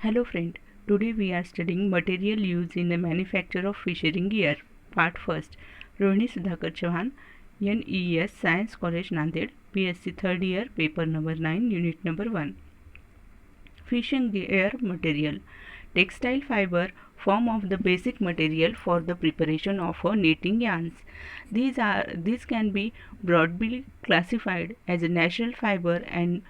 Hello friend, today we are studying material used in the manufacture of fishing gear. Part first. Rohini Sudhakar Chauhan, NES Science College Nanded, BSc 3rd year, paper number 9, unit number 1. Fishing gear material. Textile fiber form of the basic material for the preparation of knitting yarns. These can be broadly classified as natural fiber and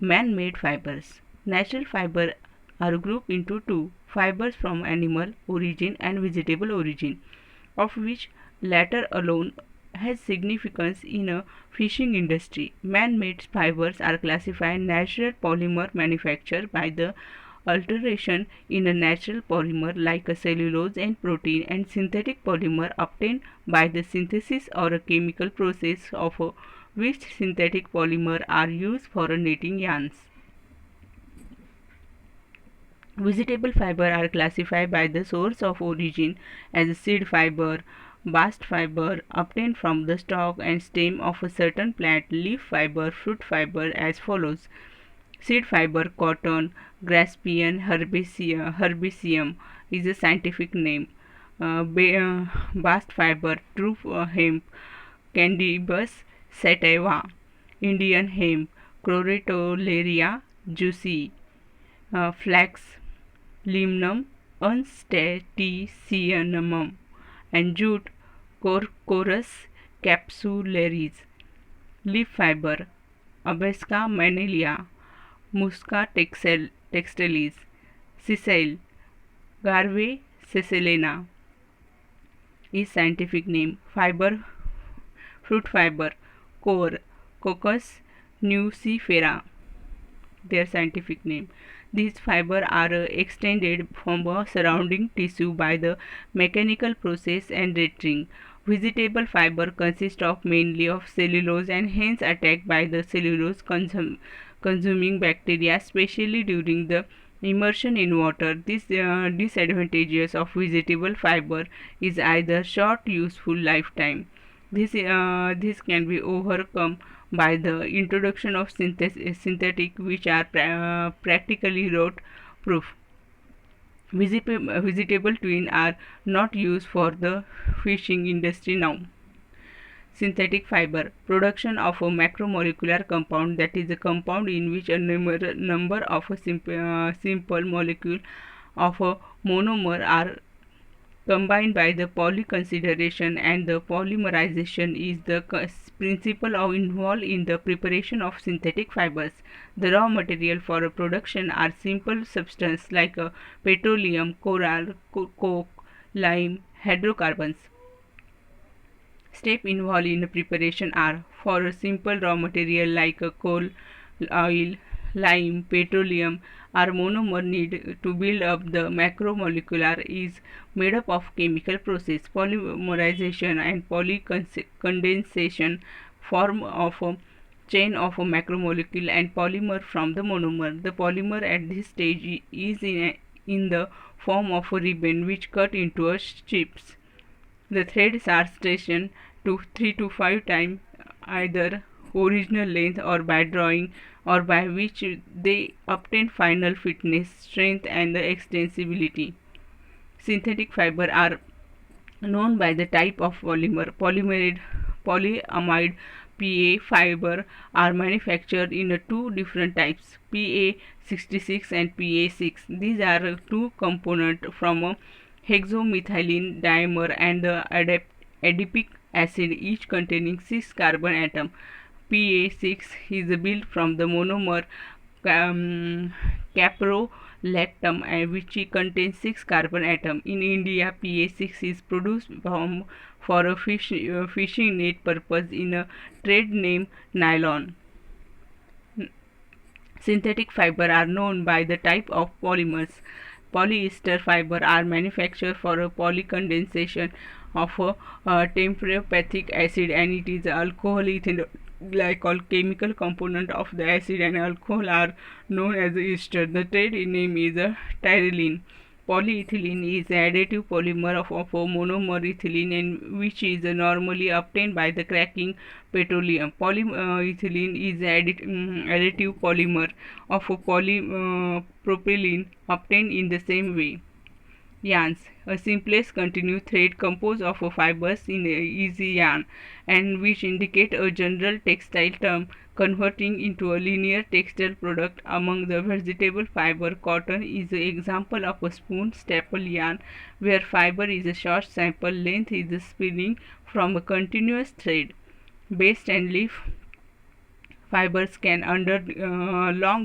man-made fibers. Natural fiber are grouped into two: fibers from animal origin and vegetable origin, of which latter alone has significance in a fishing industry. Man-made fibers are classified natural polymer manufactured by the alteration in a natural polymer like a cellulose and protein, and synthetic polymer obtained by the synthesis or a chemical process of which synthetic polymer are used for knitting yarns. Vegetable fiber are classified by the source of origin as seed fiber, bast fiber obtained from the stalk and stem of a certain plant, leaf fiber, fruit fiber as follows: seed fiber, cotton, Graspium herbaceum is a scientific name. Bast fiber, true hemp, Candibus sativa, Indian hemp, Crotalaria juicy, flax, Limnum unstaticianum, and jute, Corchorus capsularis. Leaf fiber, Abesca manila, Musca textilis, sisal, Garve sicilena is scientific name. Fiber, fruit fiber, core, Cocos nucifera, their scientific name. These fibers are extended from a surrounding tissue by the mechanical process and retring. Vegetable fiber consists of mainly of cellulose and hence attacked by the cellulose consuming bacteria, especially during the immersion in water. This disadvantages of vegetable fiber is either short useful lifetime. This can be overcome by the introduction of synthetic, which are practically rot proof. Vegetable twin are not used for the fishing industry now. Synthetic fiber, production of a macromolecular compound, that is a compound in which a number of a simple molecule of a monomer are combined by the polyconsideration, and the polymerization is the principle involved in the preparation of synthetic fibers. The raw material for a production are simple substances like petroleum, coral, coke, lime, hydrocarbons. Steps involved in the preparation are: for a simple raw material like coal, oil, lime, petroleum, our monomer need to build up the macromolecular is made up of chemical process, polymerization and polycondensation form of a chain of a macromolecule and polymer from the monomer. The polymer at this stage is in the form of a ribbon which cut into a strips. The threads are stationed to 3 to 5 times either original length or by drawing, or by which they obtain final fitness, strength and extensibility. Synthetic fiber are known by the type of polymer. Polyamide PA fiber are manufactured in two different types, PA66 and PA6. These are two components from a hexamethylene dimer and the adipic acid, each containing 6 carbon atoms. PA6 is built from the monomer caprolactam, which contains 6 carbon atoms. In India, PA6 is produced for a fishing net purpose in a trade name nylon. Synthetic fiber are known by the type of polymers. Polyester fiber are manufactured for a polycondensation of a terephthalic acid, and it is alcohol ethanol glycol. Chemical component of the acid and alcohol are known as ester. The trade name is tyrylene. Polyethylene is an additive polymer of a monomer ethylene, and which is normally obtained by the cracking petroleum. Polyethylene is an additive polymer of a polypropylene obtained in the same way. Yarns. A simplest continuous thread composed of fibers is a yarn, and which indicate a general textile term converting into a linear textile product. Among the vegetable fiber, cotton is an example of a spoon staple yarn, where fiber is a short sample length is spinning from a continuous thread. Base and leaf fibers can under long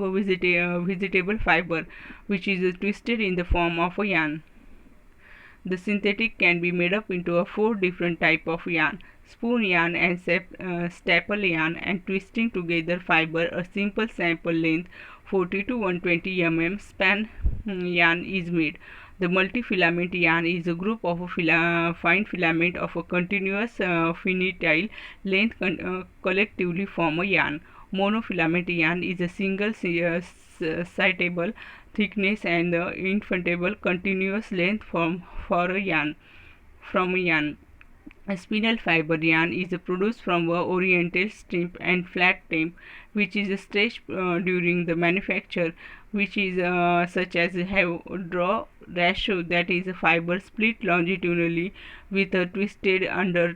vegetable fiber, which is twisted in the form of a yarn. The synthetic can be made up into 4 different types of yarn: spoon yarn and staple yarn, and twisting together fiber. A simple sample length 40 to 120 mm span yarn is made. The multi-filament yarn is a group of fine filament of a continuous finitile length collectively form a yarn. Monofilament yarn is a single citable thickness and inflatable continuous length from a yarn. A spinel fiber yarn is produced from a oriental strip and flat tip, which is stretched during the manufacture, which is such as have draw ratio, that is a fiber split longitudinally with a twisted under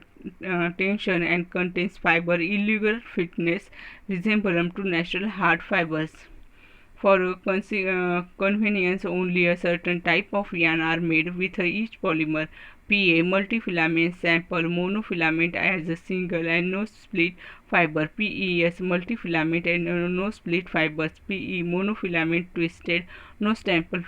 tension and contains fiber illegal fitness resemblance to natural hard fibers. For convenience, only a certain type of yarn are made with each polymer. PA multifilament sample monofilament as a single and no split fiber. PES multifilament and no split fibers. PE monofilament twisted, no staple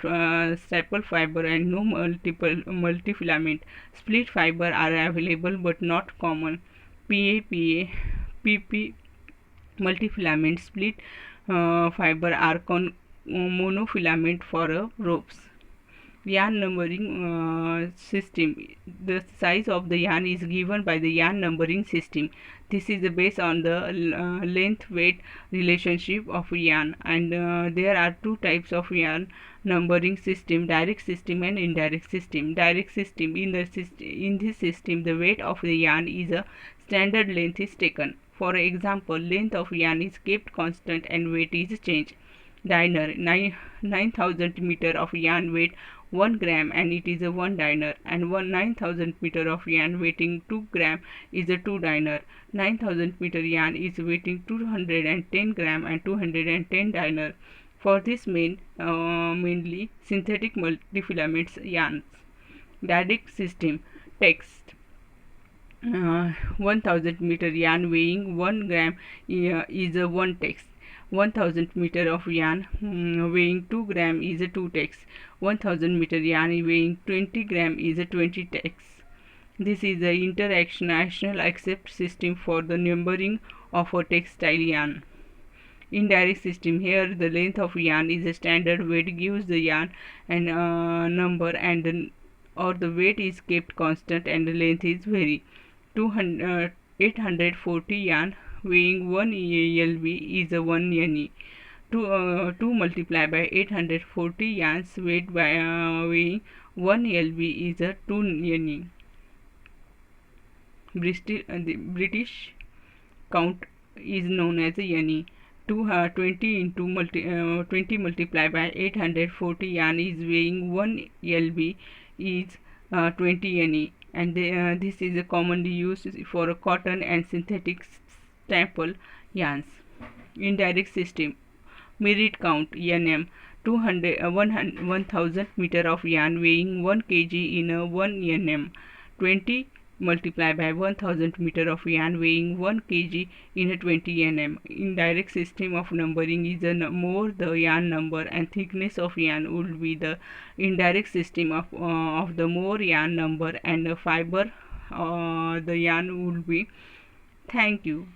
fiber and no multifilament. Split fiber are available but not common. PA, PP multifilament split fiber are monofilament for ropes. Yarn numbering system. The size of the yarn is given by the yarn numbering system. This is based on the length weight relationship of yarn, and there are 2 types of yarn numbering system: direct system and indirect system. Direct system, in this system the weight of the yarn is a standard length is taken. For example, length of yarn is kept constant and weight is changed. Diner 9,000 meter of yarn weight 1 gram and it is a 1 diner, and 9,000 meter of yarn weighing 2 gram is a 2 diner. 9,000 meter yarn is weighing 210 gram and 210 diner. For this mainly synthetic multifilaments yarns. Direct system text. 1000 meter yarn weighing 1 gram is a 1 text. 1000 meter of yarn weighing 2 gram is a 2 text. 1000 meter yarn weighing 20 gram is a 20 text. This is the international accept system for the numbering of a textile yarn. Indirect system. Here the length of yarn is a standard weight gives the yarn and number, and or the weight is kept constant and the length is vary. 840 yarn weighing 1 lb is a 1 ne. 2 multiplied by 840 yarns weight by weighing 1 lb is a 2 ne. The British count is known as a ne. 20 multiplied by 840 yarn is weighing 1 lb is 20 ne, and this is commonly used for cotton and synthetic staple yarns. Indirect system. Merit count nm. 1000 meter of yarn weighing 1 kg in a 1 nm. 20 multiplied by 1000 meter of yarn weighing 1 kg in a 20 nm. Indirect system of numbering is more the yarn number and thickness of yarn would be the indirect system of the more yarn number and the fiber the yarn would be. Thank you.